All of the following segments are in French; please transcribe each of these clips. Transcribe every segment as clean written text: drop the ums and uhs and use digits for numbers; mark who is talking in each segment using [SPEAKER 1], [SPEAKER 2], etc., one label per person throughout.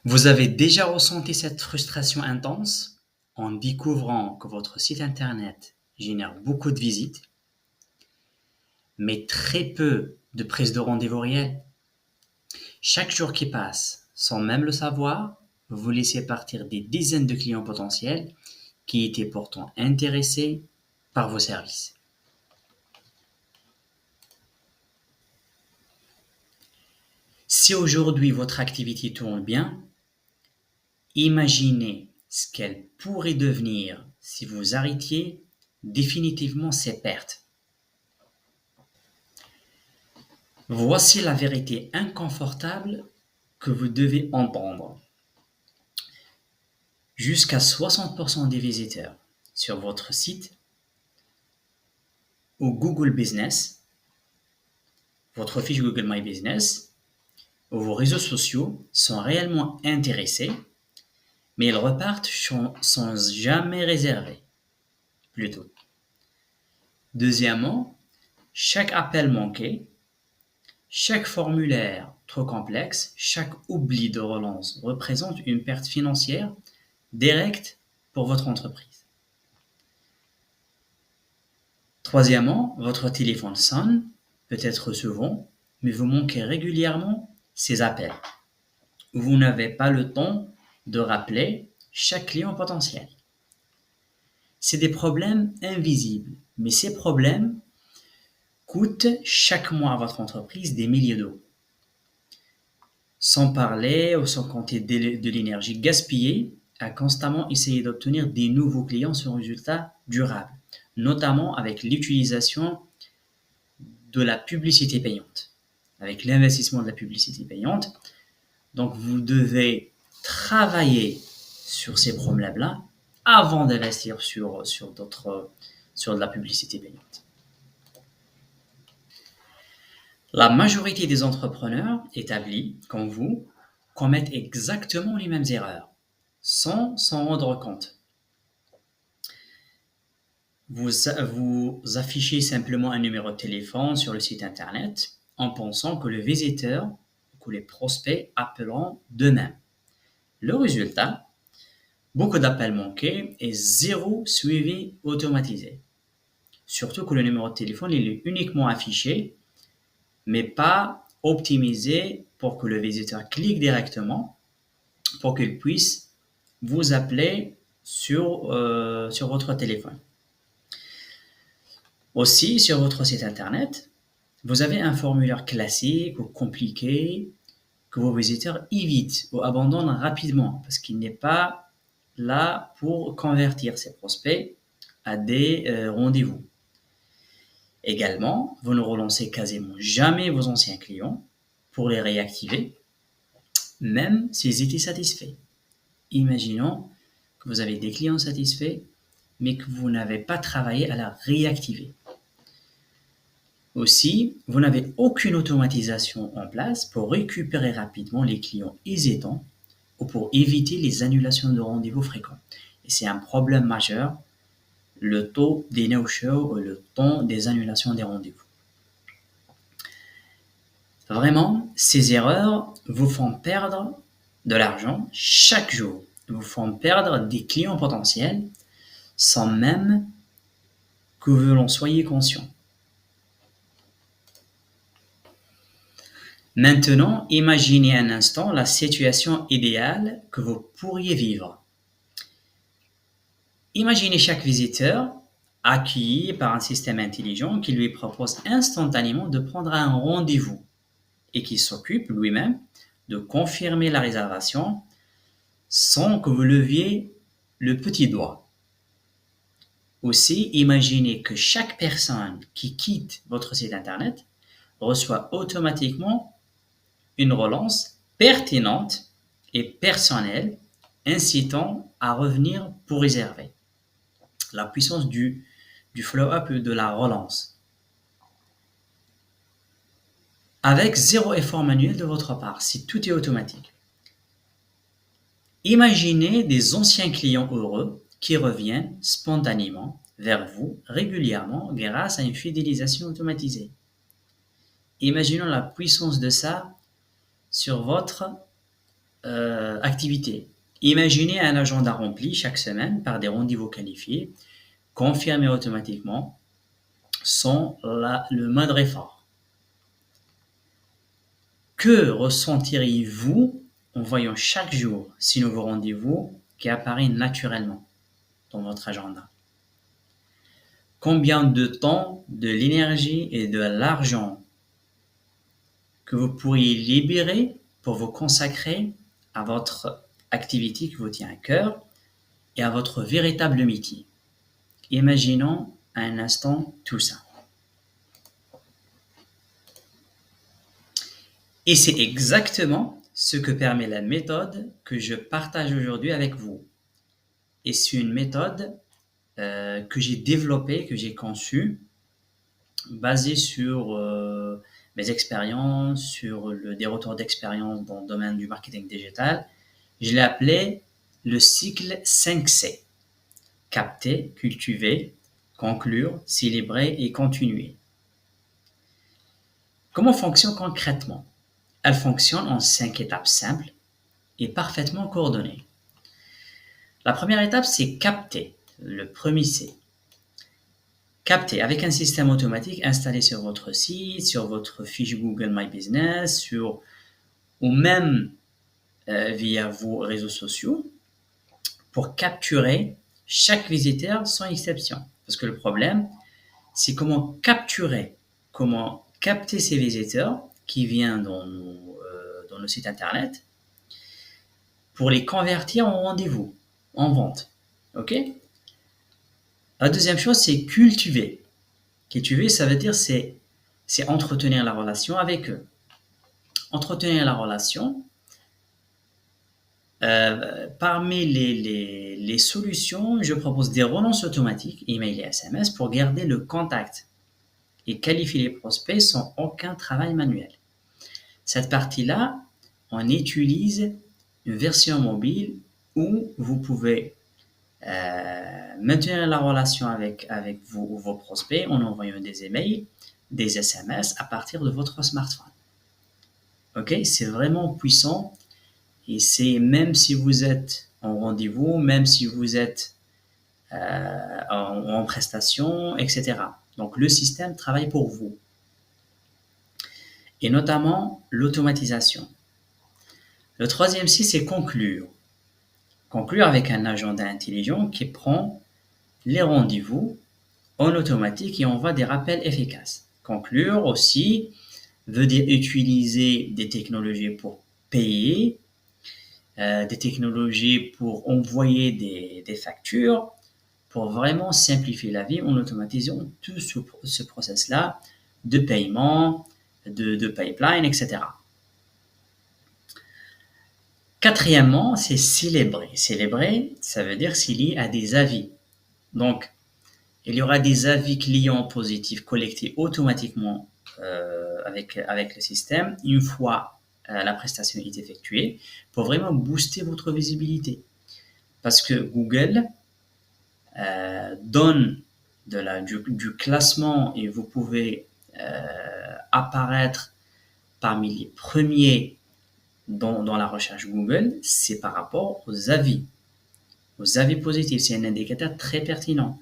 [SPEAKER 1] Vous avez déjà ressenti cette frustration intense en découvrant que votre site internet génère beaucoup de visites, mais très peu de prises de rendez-vous réelles. Chaque jour qui passe, sans même le savoir, vous laissez partir des dizaines de clients potentiels qui étaient pourtant intéressés par vos services. Si aujourd'hui votre activité tourne bien, imaginez ce qu'elle pourrait devenir si vous arrêtiez définitivement ces pertes. Voici la vérité inconfortable que vous devez entendre. Jusqu'à 60% des visiteurs sur votre site ou Google Business, votre fiche Google My Business ou vos réseaux sociaux sont réellement intéressés, mais ils repartent sans jamais réserver. Plutôt. Deuxièmement, chaque appel manqué, chaque formulaire trop complexe, chaque oubli de relance représente une perte financière directe pour votre entreprise. Troisièmement, votre téléphone sonne, peut-être souvent, mais vous manquez régulièrement ces appels. Vous n'avez pas le temps de rappeler chaque client potentiel. C'est des problèmes invisibles, mais ces problèmes coûtent chaque mois à votre entreprise des milliers d'euros. Sans parler ou sans compter de l'énergie gaspillée à constamment essayer d'obtenir des nouveaux clients sur un résultat durable, notamment avec l'utilisation de la publicité payante, avec l'investissement de la publicité payante. Donc, vous devez travailler sur ces problèmes-là avant d'investir sur de la publicité payante. La majorité des entrepreneurs établis, comme vous, commettent exactement les mêmes erreurs, sans s'en rendre compte. Vous affichez simplement un numéro de téléphone sur le site internet en pensant que le visiteur, que les prospects appelleront d'eux-mêmes. Le résultat, beaucoup d'appels manqués et zéro suivi automatisé. Surtout que le numéro de téléphone il est uniquement affiché, mais pas optimisé pour que le visiteur clique directement, pour qu'il puisse vous appeler sur votre téléphone. Aussi, sur votre site internet, vous avez un formulaire classique ou compliqué que vos visiteurs évitent ou abandonnent rapidement parce qu'il n'est pas là pour convertir ces prospects à des rendez-vous. Également, vous ne relancez quasiment jamais vos anciens clients pour les réactiver, même s'ils étaient satisfaits. Imaginons que vous avez des clients satisfaits, mais que vous n'avez pas travaillé à la réactiver. Aussi, vous n'avez aucune automatisation en place pour récupérer rapidement les clients hésitants ou pour éviter les annulations de rendez-vous fréquents. Et c'est un problème majeur, le taux des no-shows ou le temps des annulations des rendez-vous. Vraiment, ces erreurs vous font perdre de l'argent chaque jour, vous font perdre des clients potentiels sans même que vous en soyez conscient. Maintenant, imaginez un instant la situation idéale que vous pourriez vivre. Imaginez chaque visiteur accueilli par un système intelligent qui lui propose instantanément de prendre un rendez-vous et qui s'occupe lui-même de confirmer la réservation sans que vous leviez le petit doigt. Aussi, imaginez que chaque personne qui quitte votre site internet reçoit automatiquement une relance pertinente et personnelle incitant à revenir pour réserver. La puissance du follow-up et de la relance. Avec zéro effort manuel de votre part, si tout est automatique. Imaginez des anciens clients heureux qui reviennent spontanément vers vous régulièrement grâce à une fidélisation automatisée. Imaginons la puissance de ça sur votre activité. Imaginez un agenda rempli chaque semaine par des rendez-vous qualifiés, confirmés automatiquement, sans le moindre effort. Que ressentirez-vous en voyant chaque jour ces nouveaux rendez-vous qui apparaissent naturellement dans votre agenda? Combien de temps, de l'énergie et de l'argent que vous pourriez libérer pour vous consacrer à votre activité qui vous tient à cœur et à votre véritable métier. Imaginons un instant tout ça. Et c'est exactement ce que permet la méthode que je partage aujourd'hui avec vous. Et c'est une méthode que j'ai développée, que j'ai conçue, basée sur mes expériences, sur des retours d'expérience dans le domaine du marketing digital. Je l'ai appelé le cycle 5C. Capter, cultiver, conclure, célébrer et continuer. Comment fonctionne concrètement? Elle fonctionne en 5 étapes simples et parfaitement coordonnées. La première étape, c'est capter, le premier C. Capter avec un système automatique installé sur votre site, sur votre fiche Google My Business, ou même via vos réseaux sociaux, pour capturer chaque visiteur sans exception. Parce que le problème, c'est comment capter ces visiteurs qui viennent dans nos sites internet pour les convertir en rendez-vous, en vente. Ok? La deuxième chose, c'est cultiver. Cultiver, ça veut dire c'est entretenir la relation avec eux. Entretenir la relation, parmi les solutions, je propose des relances automatiques, email et SMS, pour garder le contact et qualifier les prospects sans aucun travail manuel. Cette partie-là, on utilise une version mobile où vous pouvez maintenir la relation avec vos prospects en envoyant des emails, des SMS à partir de votre smartphone. Ok, c'est vraiment puissant. Et c'est même si vous êtes en rendez-vous, même si vous êtes en prestation, etc. Donc le système travaille pour vous. Et notamment l'automatisation. Le troisième C, c'est conclure. Conclure avec un agenda intelligent qui prend les rendez-vous en automatique et envoie des rappels efficaces. Conclure aussi veut dire utiliser des technologies pour payer, des technologies pour envoyer des factures, pour vraiment simplifier la vie en automatisant tout ce process-là de paiement, de pipeline, etc. Quatrièmement, c'est célébrer. Célébrer, ça veut dire s'il y a des avis. Donc, il y aura des avis clients positifs collectés automatiquement avec le système une fois la prestation est effectuée pour vraiment booster votre visibilité. Parce que Google donne du classement et vous pouvez apparaître parmi les premiers dans la recherche Google, c'est par rapport aux avis positifs. C'est un indicateur très pertinent.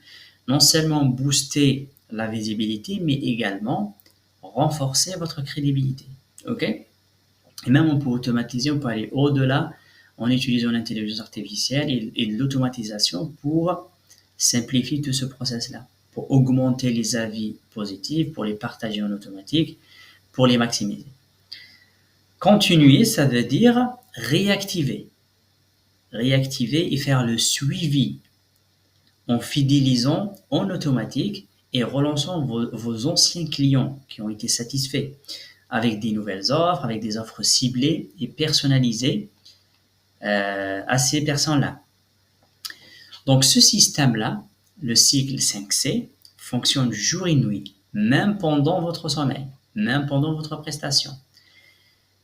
[SPEAKER 1] Non seulement booster la visibilité, mais également renforcer votre crédibilité. Ok? Et même on peut automatiser, on peut aller au-delà en utilisant l'intelligence artificielle et l'automatisation pour simplifier tout ce process-là, pour augmenter les avis positifs, pour les partager en automatique, pour les maximiser. Continuer, ça veut dire réactiver. Réactiver et faire le suivi en fidélisant en automatique et relançant vos anciens clients qui ont été satisfaits avec des nouvelles offres, avec des offres ciblées et personnalisées à ces personnes-là. Donc ce système-là, le cycle 5C, fonctionne jour et nuit, même pendant votre sommeil, même pendant votre prestation.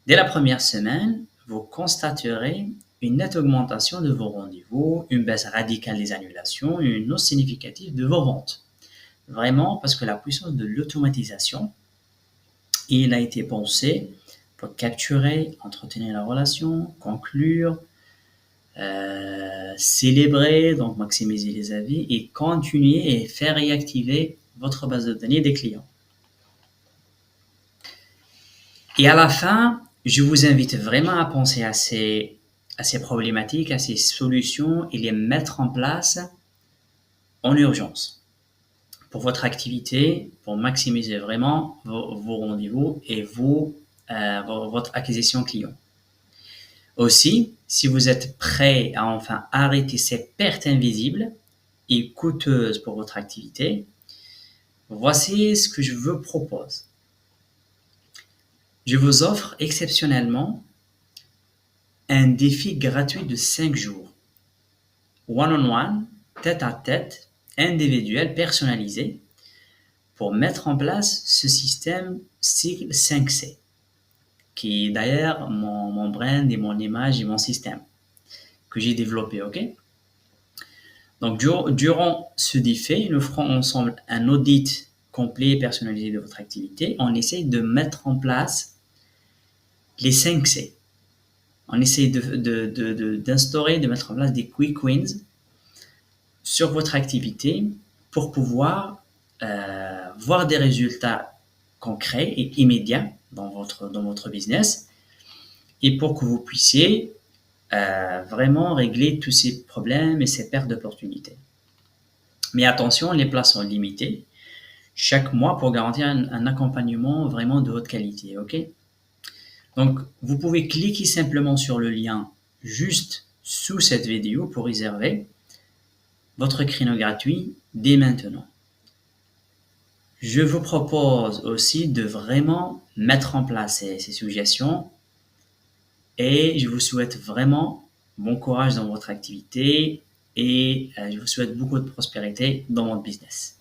[SPEAKER 1] Dès la première semaine, vous constaterez une nette augmentation de vos rendez-vous, une baisse radicale des annulations et une hausse significative de vos ventes. Vraiment, parce que la puissance de l'automatisation, il a été pensé pour capturer, entretenir la relation, conclure, célébrer, donc maximiser les avis et continuer et faire réactiver votre base de données des clients. Et à la fin, je vous invite vraiment à penser à ces problématiques, à ces solutions et les mettre en place en urgence pour votre activité, pour maximiser vraiment vos rendez-vous et votre acquisition client. Aussi, si vous êtes prêt à enfin arrêter ces pertes invisibles et coûteuses pour votre activité, voici ce que je vous propose. Je vous offre exceptionnellement un défi gratuit de 5 jours. One-on-one, tête-à-tête, individuel, personnalisé, pour mettre en place ce système cycle 5C, qui est d'ailleurs mon brand et mon image et mon système que j'ai développé, ok? Donc, durant ce défi, nous ferons ensemble un audit complet et personnalisé de votre activité. On essaye de mettre en place les 5 C. On essaye d'instaurer, de mettre en place des quick wins sur votre activité pour pouvoir voir des résultats concrets et immédiats dans votre business et pour que vous puissiez vraiment régler tous ces problèmes et ces pertes d'opportunités. Mais attention, les places sont limitées chaque mois pour garantir un accompagnement vraiment de haute qualité, ok? Donc, vous pouvez cliquer simplement sur le lien juste sous cette vidéo pour réserver votre créneau gratuit dès maintenant. Je vous propose aussi de vraiment mettre en place ces suggestions et je vous souhaite vraiment bon courage dans votre activité et je vous souhaite beaucoup de prospérité dans votre business.